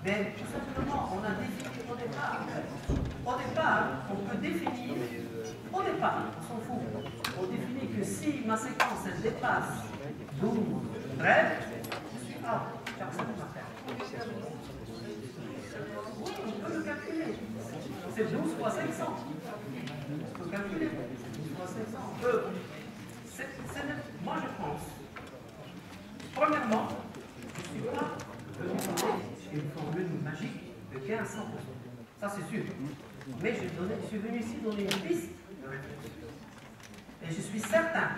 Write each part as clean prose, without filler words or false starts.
Mais tout simplement, on a défini au départ. Au départ, on peut définir, au départ, on s'en fout, on définit que si ma séquence elle dépasse 12 brèves, je suis out, j'accepte ma perte. Oui, on peut le calculer. C'est 12 fois 500. On peut calculer. 12 fois 500. Moi, je pense, premièrement, je ne suis pas venu donner une formule magique de 15-100%. Ça, c'est sûr. Mais je suis venu ici donner une piste de réflexion. Et je suis certain,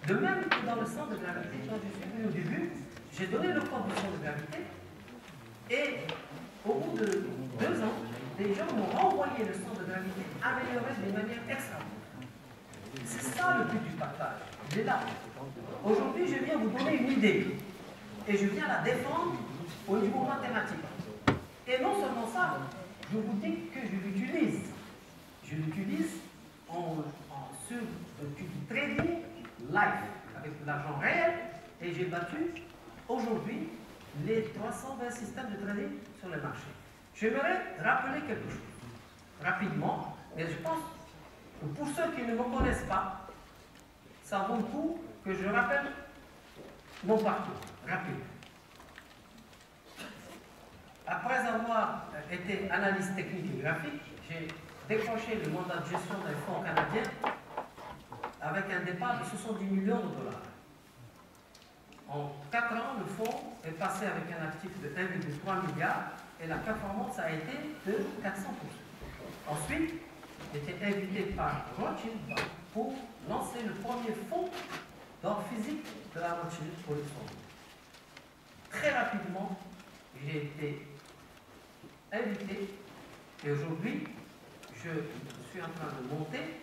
de même que dans le centre de gravité, quand je suis venu au début, j'ai donné le code du centre de gravité, et au bout de 2 ans, des gens m'ont renvoyé le centre de gravité amélioré d'une manière extraordinaire. C'est ça le but du partage. Il est là. Aujourd'hui, je viens vous donner une idée. Et je viens la défendre au niveau mathématique. Et non seulement ça, je vous dis que je l'utilise. Je l'utilise sur du trading live, avec de l'argent réel. Et j'ai battu aujourd'hui les 320 systèmes de trading sur le marché. J'aimerais rappeler quelque chose rapidement, mais je pense que pour ceux qui ne me connaissent pas, ça vaut le coup que je rappelle mon parcours rapide. Après avoir été analyste technique et graphique, j'ai décroché le mandat de gestion d'un fonds canadien avec un départ de 70 millions de dollars. En 4 ans, le fonds est passé avec un actif de 1,3 milliard et la performance a été de 400%. Ensuite, j'ai été invité par Rothschild pour lancer le premier fonds d'or physique de la Rothschild pour le fonds. Très rapidement, j'ai été invité et aujourd'hui, je suis en train de monter,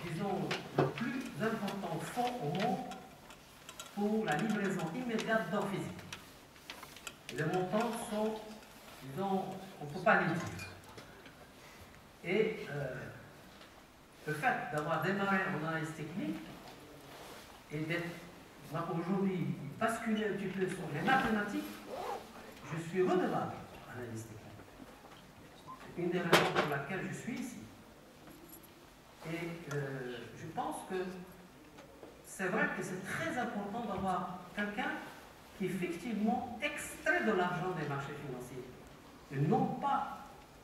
disons, le plus important fonds au monde pour la livraison immédiate d'or physique. Les montants sont, disons, on ne peut pas les dire. Et le fait d'avoir démarré en analyse technique et d'être aujourd'hui basculé un petit peu sur les mathématiques, je suis redevable à l'analyse technique. C'est une des raisons pour laquelle je suis ici. Et je pense que c'est vrai que c'est très important d'avoir quelqu'un qui effectivement extrait de l'argent des marchés financiers. Et non pas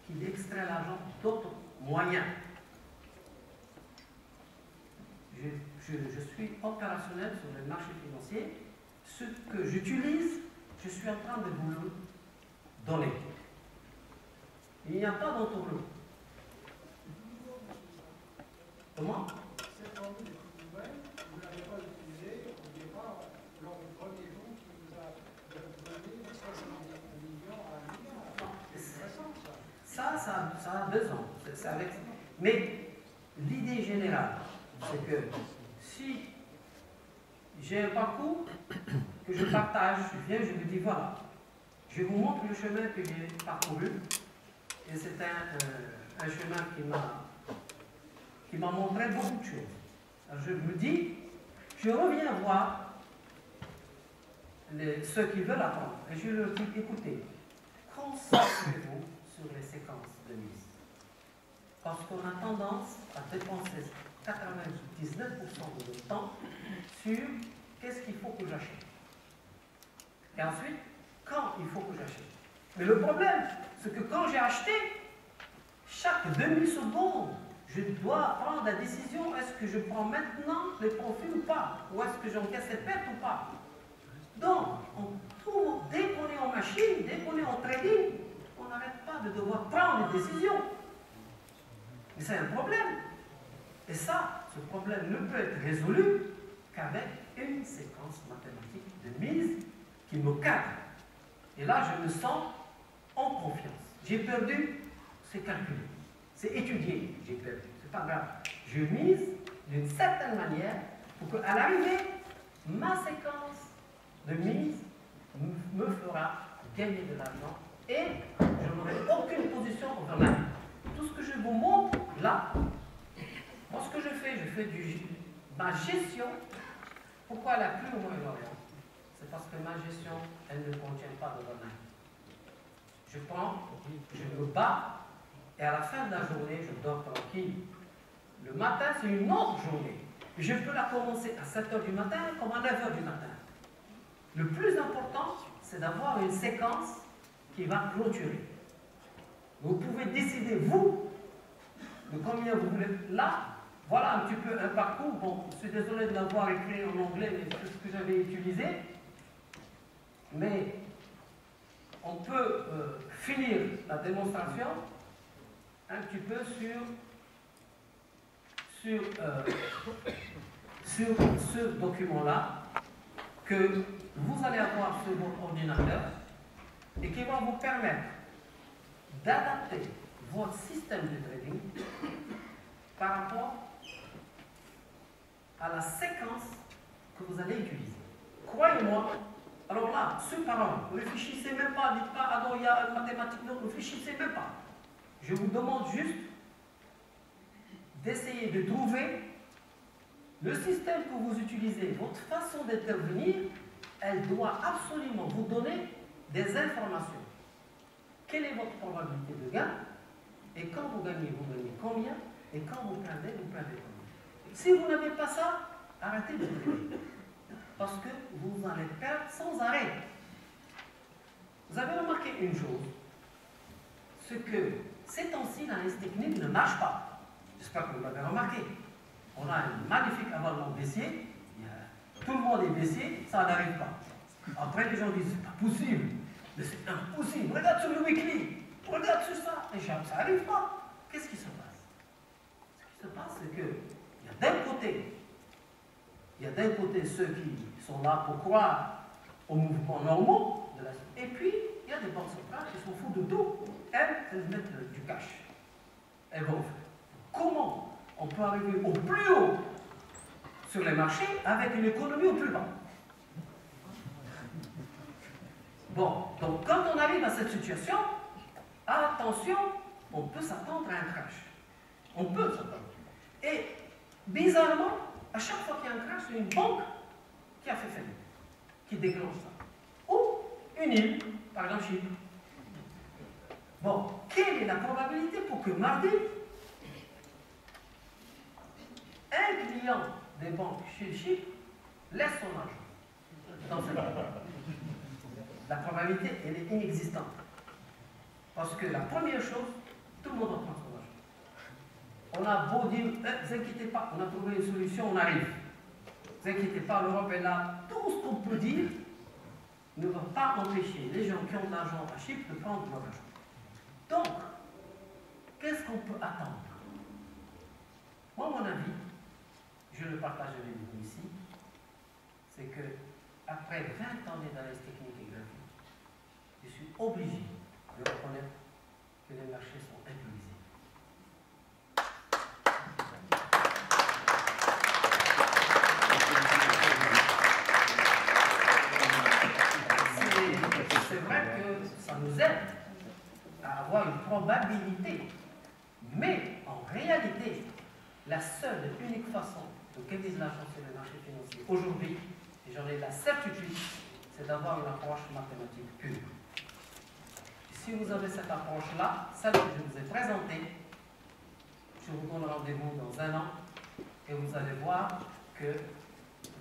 qu'il extrait l'argent d'autres moyens. Je suis opérationnel sur les marchés financiers. Ce que j'utilise, je suis en train de vous le donner. Il n'y a pas d'entourloupe. Comment? Cette formule est nouvelle, vous ne l'avez pas utilisée au départ lors du premier jour qui vous a donné 70 millions à 1 milliard. C'est récent, ça. Ça a 2 ans. Mais l'idée générale, c'est que si j'ai un parcours que je partage, je viens, je vous dis voilà, je vous montre le chemin que j'ai parcouru, et c'est un chemin qui m'a montré beaucoup de choses. Alors je me dis, je reviens voir ceux qui veulent apprendre, et je leur dis, écoutez, concentrez-vous sur les séquences de mise. Parce qu'on a tendance à dépenser 99% de notre temps sur qu'est-ce qu'il faut que j'achète. Et ensuite, quand il faut que j'achète. Mais le problème, c'est que quand j'ai acheté, chaque demi-seconde, je dois prendre la décision, est-ce que je prends maintenant les profits ou pas? Ou est-ce que j'encaisse les pertes ou pas? Donc, dès qu'on est en machine, dès qu'on est en trading, on n'arrête pas de devoir prendre des décisions. Mais c'est un problème. Et ça, ce problème ne peut être résolu qu'avec une séquence mathématique de mise qui me cadre. Et là, je me sens en confiance. J'ai perdu, c'est calculé. C'est étudié, j'ai perdu. C'est pas grave. Je mise d'une certaine manière pour qu'à l'arrivée, ma séquence de mise me fera gagner de l'argent et je n'aurai aucune position overnight. Tout ce que je vous montre là, moi ce que je fais ma gestion. Pourquoi elle a plu au Moyen-Orient? C'est parce que ma gestion, elle ne contient pas d'overnight. je prends, je me bats, et à la fin de la journée, je dors tranquille. Le matin, c'est une autre journée. Je peux la commencer à 7 h du matin comme à 9 h du matin. Le plus important, c'est d'avoir une séquence qui va clôturer. Vous pouvez décider, vous, de combien vous voulez. Là, voilà un petit peu un parcours. Bon, je suis désolé de l'avoir écrit en anglais, mais c'est ce que j'avais utilisé. Mais on peut finir la démonstration un petit peu sur ce document-là que vous allez avoir sur votre ordinateur et qui va vous permettre d'adapter votre système de trading par rapport à la séquence que vous allez utiliser. Croyez-moi, alors là, ce parent, ne réfléchissez même pas, dites pas, ah non, il y a une mathématique, non, ne réfléchissez même pas. Je vous demande juste d'essayer de trouver le système que vous utilisez, votre façon d'intervenir, elle doit absolument vous donner des informations. Quelle est votre probabilité de gain? Et quand vous gagnez combien? Et quand vous perdez combien? Si vous n'avez pas ça, arrêtez de trader. Parce que vous allez perdre sans arrêt. Vous avez remarqué une chose, c'est que ces temps-ci, l'analyse technique ne marche pas. J'espère que vous l'avez remarqué. On a un magnifique avalement baissier, tout le monde est baissier, ça n'arrive pas. Après, les gens disent, c'est pas possible, mais c'est impossible. Regarde sur le weekly, regarde sur ça, et ça n'arrive pas. Qu'est-ce qui se passe? Ce qui se passe, c'est que il y a d'un côté ceux qui sont là pour croire aux mouvements normaux de la société, et puis il y a des banques centrales qui s'en foutent de tout. Elles mettent du cash. Elles vont faire. Comment on peut arriver au plus haut sur les marchés avec une économie au plus bas? Bon, donc quand on arrive à cette situation, attention, on peut s'attendre à un crash. On peut s'attendre. Et bizarrement, à chaque fois qu'il y a un crash, c'est une banque qui a fait faillite, qui déclenche ça. Ou une île, par exemple Chypre. Bon, quelle est la probabilité pour que mardi, un client des banques chez Chypre laisse son argent dans cette banque? La probabilité, elle est inexistante. Parce que la première chose, tout le monde en prend son argent. On a beau dire, ne vous inquiétez pas, on a trouvé une solution, on arrive. Ne vous inquiétez pas, l'Europe est là. Tout ce qu'on peut dire ne va pas empêcher les gens qui ont de l'argent à Chypre de prendre leur argent. Donc, qu'est-ce qu'on peut attendre? Moi, mon avis, je le partage avec vous ici, c'est que après 20 ans d'analyse technique et graphique, je suis obligé de reconnaître que les marchés sont imprévisibles. C'est vrai que ça nous aide à avoir une probabilité, mais en réalité, la seule et unique façon de gagner de l'argent sur les marchés financiers aujourd'hui, et j'en ai la certitude, c'est d'avoir une approche mathématique pure. Si vous avez cette approche-là, celle que je vous ai présentée, je vous donne rendez-vous dans 1 an et vous allez voir que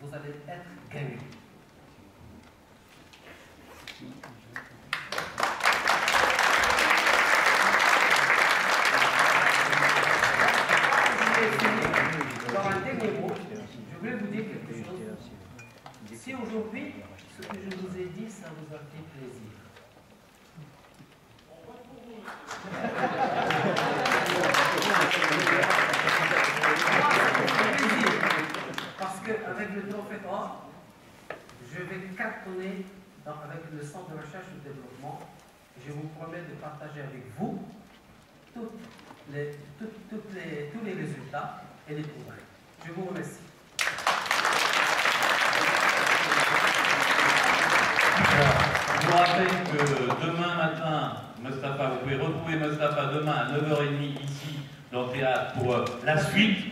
vous allez être gagnant. Dans un dernier mot, je voulais vous dire quelque chose. Si aujourd'hui, ce que je vous ai dit, ça vous a fait plaisir. Parce qu'avec le trophée or, je vais cartonner avec le Centre de recherche et de développement. Je vous promets de partager avec vous tous les résultats et les trouvailles. Je vous remercie. Je vous rappelle que demain matin, Mostafa, vous pouvez retrouver Mostafa demain à 9h30 ici dans le théâtre pour la suite,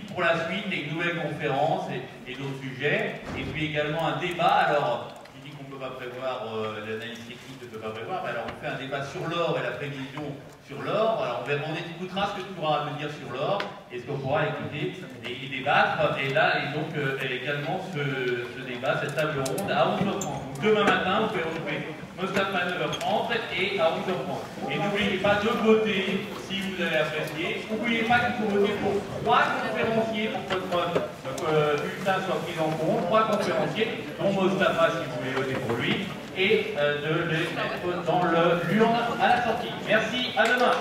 des nouvelles conférences et d'autres sujets. Et puis également un débat. Alors, je dis qu'on peut pas prévoir, l'analyse technique ne peut pas prévoir, alors on fait un débat sur l'or et la prévision sur l'or. Alors on écoutera ce que tu pourras nous dire sur l'or et ce qu'on pourra écouter et débattre. Et là, et donc également ce débat, cette table ronde à 11h30. Donc demain matin, vous pouvez retrouver Mostafa à 9h30 et à 11h30. Et n'oubliez pas de voter si vous avez apprécié. N'oubliez pas qu'il faut voter pour 3 conférenciers pour que votre bulletin soit pris en compte. 3 conférenciers, dont Mostafa si vous voulez voter pour lui, et de les mettre dans le l'urne à la sortie. Merci, à demain.